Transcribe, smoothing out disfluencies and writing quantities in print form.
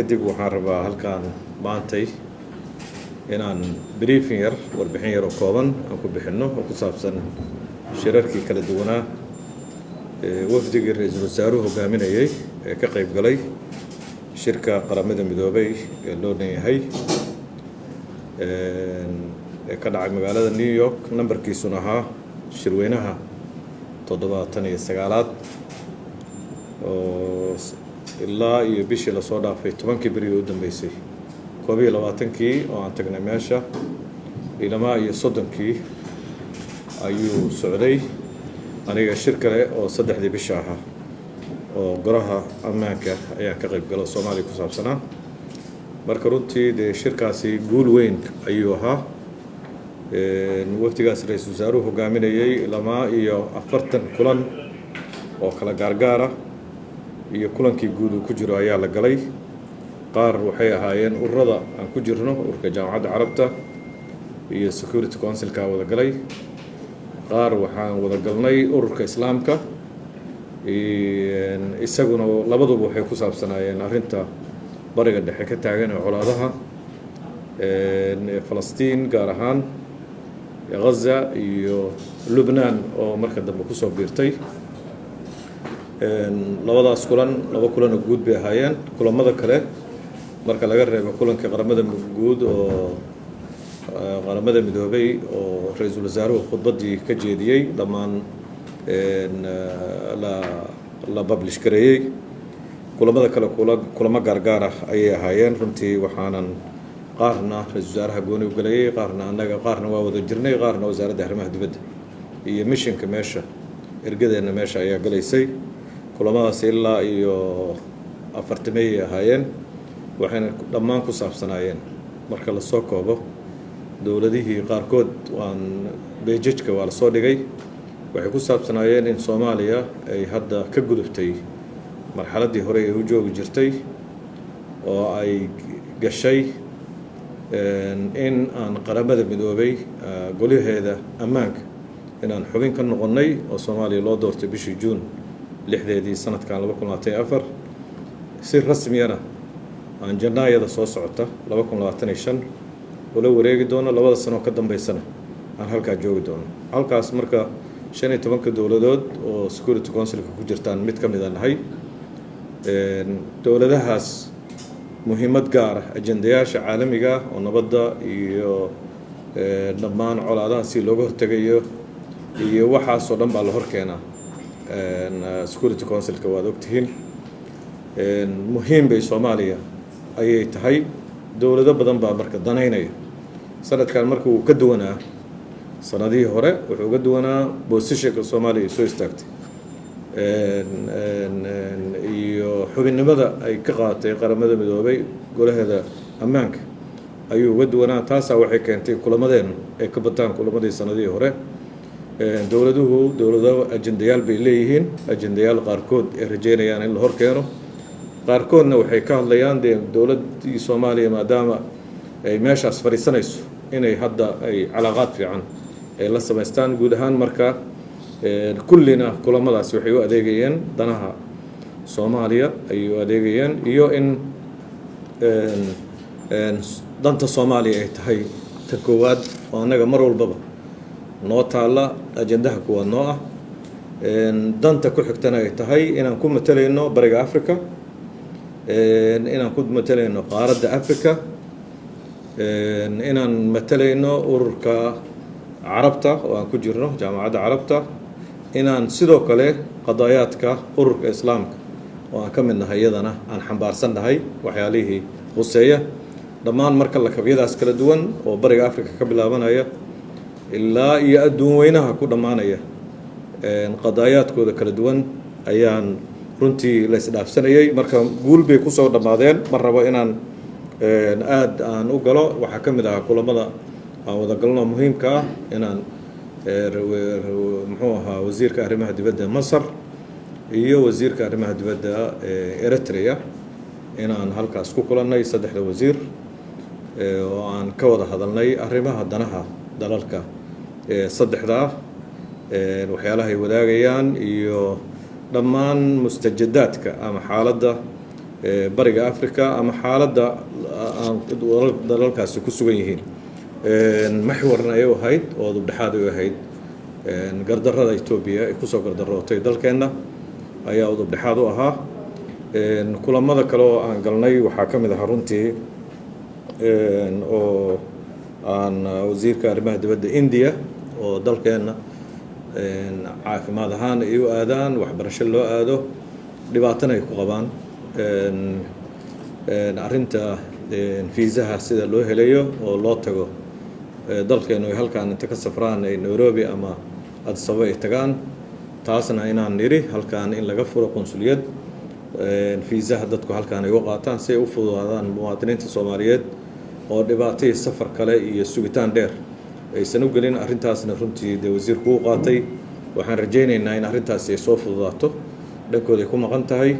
kadib waxaan rabaa halkaan maantay inaan briefing yar warbixin yar oo kooban aan ku bixinno oo ku saabsan shirarkii kala duwanaa wafdigii ra'iisul wasaaruhu hogaaminayay ee ka qayb galay shirka qaramada midoobay ee loo dhan yahay ee ka dhacay magaalada New York nambarkiisuna ahaa shirweynaha 79aad oo ilaa iyo bishii la soo dhaafay 10 beri u dambeysay 22kii oo aan tagnay meesha ilaa iyo 30kii ayuu socday aniga shir kale oo 3 bisha ah oo golaha ammaanka ayaa ka qayb galay Soomaaliya ku saabsanaa marka runtii shirkaasi guul weyn ayuu ahaa wafdigaas ra'iisul wasaaruhu hogaaminayay ilaa iyo 40 kulan oo kala gaargaar ah iyo kulankii guud ku jiro ayaa la galay qaar waxay ahaayeen ururada aan ku jirno ururka jaamacadda carabta iyo security council-ka wada galay qaar waxaan wada galnay ururka islaamka isaguna labaduba waxay ku saabsanaayeen arrinta bariga dhexe ka taagan ee colaadaha Falastiin gaar ahaan Gaza iyo Lebanon oo marka dambe ku soo biirtay labadaas kulan laba kulan oo guud bay ahaayeen kulamada kale marka laga reebo kulanka qaramada guud oo qaramada midoobay oo ra'iisul wasaaruhu khudbadii ka jeediyay dhamaan la publish gareeyay kulamada kale kulamo gaargaar ah ayay ahaayeen runtii waxaanan qaarna ra'iisul wasaaraha gooni u galayay qaarna annaga qaarna waa wada jirnay qaarna wasaaradda arrimaha dibadda iyo missionka meesha ergadeena meesha ayaa galaysay kulamadaas ilaa iyo 40 ahaayeen waxayna dhammaan ku saabsanaayeen marka la soo koobo dawladihii qaarkood waan beejajka waa la soo dhigay waxay ku saabsanaayeen in Soomaaliya ay hadda ka gudubtay marxaladii hore ee u joogi jirtay oo ay gashay in aan qaramada midoobay golaheeda ammaanka inaan xubin ka noqonnay oo Soomaaliya loo doortay bishii June 6 sanadkan 2024 si rasmiyana aan Janaayada soo socota 2025 oo la wareegi doono labada sano ka dambeysana aan halka joogi doono halkaas marka 15 dawladood oo security council-ka ku jirtaan mid ka mid ah nahay dawladahaas muhiimad gaar ah ajendayaasha caalamiga oo nabadda iyo dhammaan colaadaha si looga hortagayo iyo waxaas oo dhan baa la horkeenaa security council-ka waad ogtihiin muhiim bay Soomaaliya ayay tahay dawlado badan baa marka danaynaya sanadkan marka uu ka duwanaa sanadihii hore wuxuu uga duwanaa positionka Soomaaliya soo istaagtay iyo xubinnimada ay ka qaadatay qaramada midoobay golaheeda ammaanka ayuu uga duwanaa taas waxay keentay kulamadeen ay ka bataan kulamadii sanadihii hore dawlado ajendayaal bay leeyihiin ajendayaal qaarkood ay rajeynayaan in la hor keeno qaarkoodna waxay ka hadlayaan dawladii Soomaaliya maadaama ay meeshaas fariisanayso inay hadda ay calaaqaad fiican ay la sameystaan guud ahaan marka kullina kulamadaas waxay u adeegayeen danaha Soomaaliya ay u adeegayeen iyo in danta Soomaaliya ay tahay ta koowaad oo anaga mar walbaba noo taala ajendaha kuwa noo ah danta ku xigtana ay tahay inaan ku matalayno bariga Afrika inaan ku matalayno qaaradda Afrika inaan matalayno ururka carabta oo aan ku jirno jaamacadda carabta inaan sidoo kale qadaayaadka ururka islaamka oo aan ka mid nahay iyadana aan xambaarsan nahay waxyaalihii quseeya dhammaan marka la kabyadaas kala duwan oo bariga Afrika ka bilaabanaya ilaa iyo adduun weynaha ku dhamaanaya qadaayaadkooda kala duwan ayaan runtii la isdhaafsanayay marka guul bay ku soo dhamaadeen mar rabo inaan aad aan u galo waxa ka mid ah kulamada aan wada galno muhiimka ah inaan muxuu ahaa wasiirka arrimaha dibadda Masar iyo wasiirka arrimaha dibadda Eritrea inaan halkaas ku kulannay saddexda wasiir oo aan ka wada hadalnay arrimaha danaha dalalka saddexda waxyaalaha ay wadaagayaan iyo dhammaan mustajadaadka ama xaaladda bariga Afrika ama xaaladda dalalkaasi ku sugan yihiin maxwarna ay u ahayd oo dubdhaxaad ay u ahayd gardarrada Ethiopia ay kusoo gardarootay dalkeenna ayaa dubdhaxaad u ahaa kulamada kale oo aan galnay waxaa ka mid ah runtii oo aan wasiirka arrimaha dibadda India oo dalkeenna caafimaad ahaan ay u aadaan waxbarasho loo aado dhibaatana ay ku qabaan arrinta fiisaha sida loo helayo oo loo tago dalkeenu ay halkaan inta ka safraan ay Nairobi ama Addis Ababa ay tagaan taasna inaan niri halkaan in laga furo qunsuliyad fiisaha dadku halkaan ay u qaataan si ay u fududaadaan muwaadiniinta Soomaaliyeed oo dhibaatay safar kale iyo sugitaan dheer aysan u gelin arrintaasna runtii wasiirku uu qaatay waxaan rajaynaynaa in arrintaasi ay soo fududaato dhankooda ay ku maqan tahay